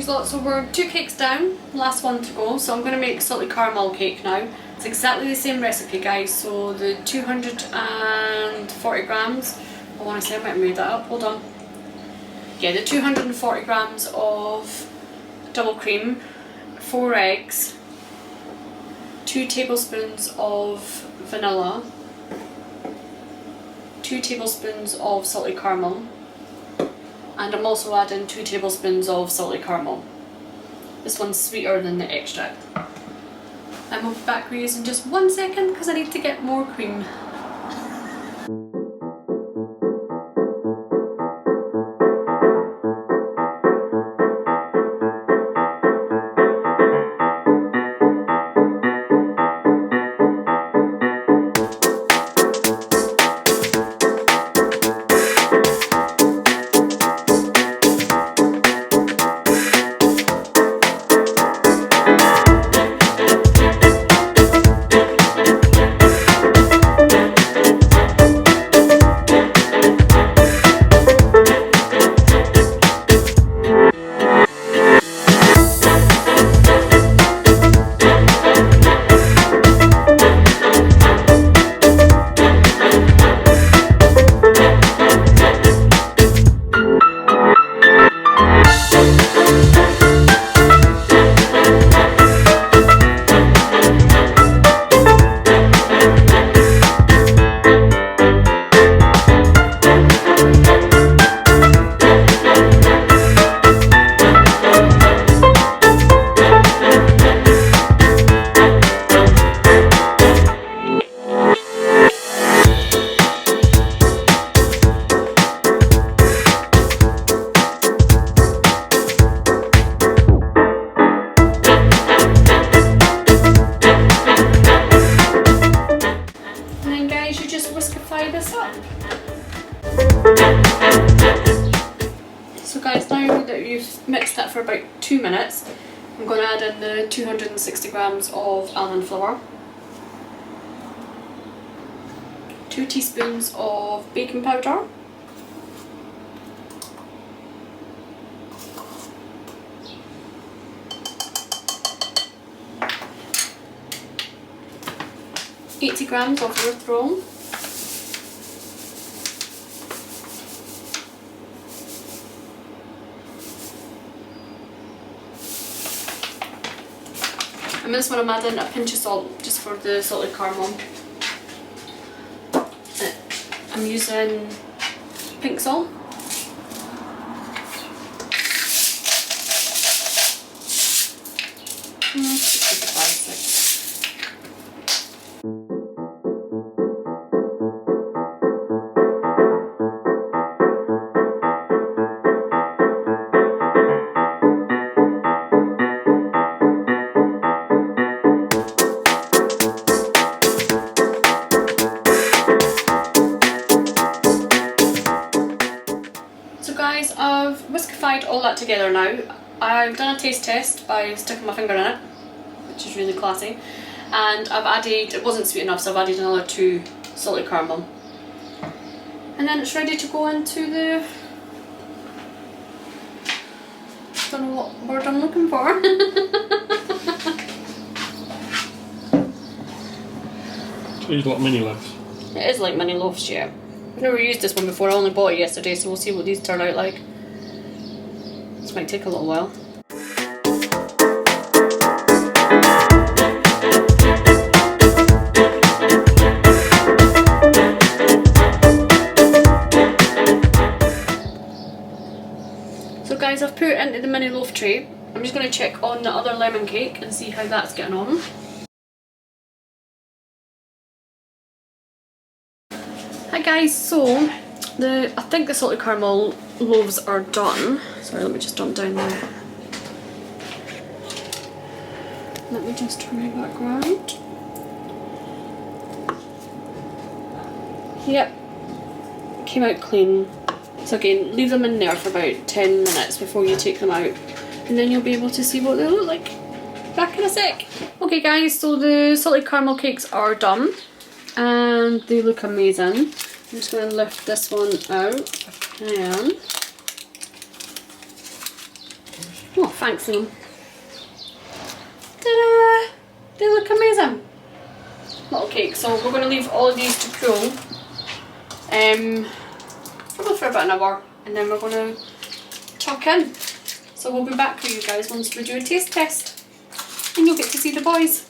guys, look, so we're 2 cakes down, last one to go, so I'm going to make salted caramel cake now. It's exactly the same recipe, guys, so the 240 grams, I want to say I might have made that up, hold on. Yeah, the 240 grams of double cream, 4 eggs, 2 tablespoons of vanilla, 2 tablespoons of salted caramel, and I'm also adding 2 tablespoons of salted caramel. This one's sweeter than the extract. And we'll be back with you in just 1 second because I need to get more cream. So guys, now that you've mixed that for about 2 minutes, I'm going to add in the 260 grams of almond flour, 2 teaspoons of baking powder, ,80 grams of erythritol, and this one I'm adding a pinch of salt just for the salted caramel. I'm using pink salt. Guys, I've whiskified all that together now. I've done a taste test by sticking my finger in it, which is really classy, and I've added, it wasn't sweet enough, so I've added another 2 salted caramel, and then it's ready to go into the, don't know what word I'm looking for. So it's like mini loaves. It is like mini loaves, yeah. I've never used this one before, I only bought it yesterday, so we'll see what these turn out like. This might take a little while. So guys, I've put it into the mini loaf tray. I'm just going to check on the other lemon cake and see how that's getting on. Hi guys, so I think the salted caramel loaves are done. Sorry, let me just dump down there. Let me just turn it back around. Yep, came out clean. So again, leave them in there for about 10 minutes before you take them out, and then you'll be able to see what they look like. Back in a sec. Okay guys, so the salted caramel cakes are done and they look amazing. I'm just going to lift this one out if I can. Oh, thanks them. Ta-da! They look amazing. Little cake. So we're going to leave all of these to cool. Probably for about an hour, and then we're going to tuck in. So we'll be back with you guys once we do a taste test, and you'll get to see the boys.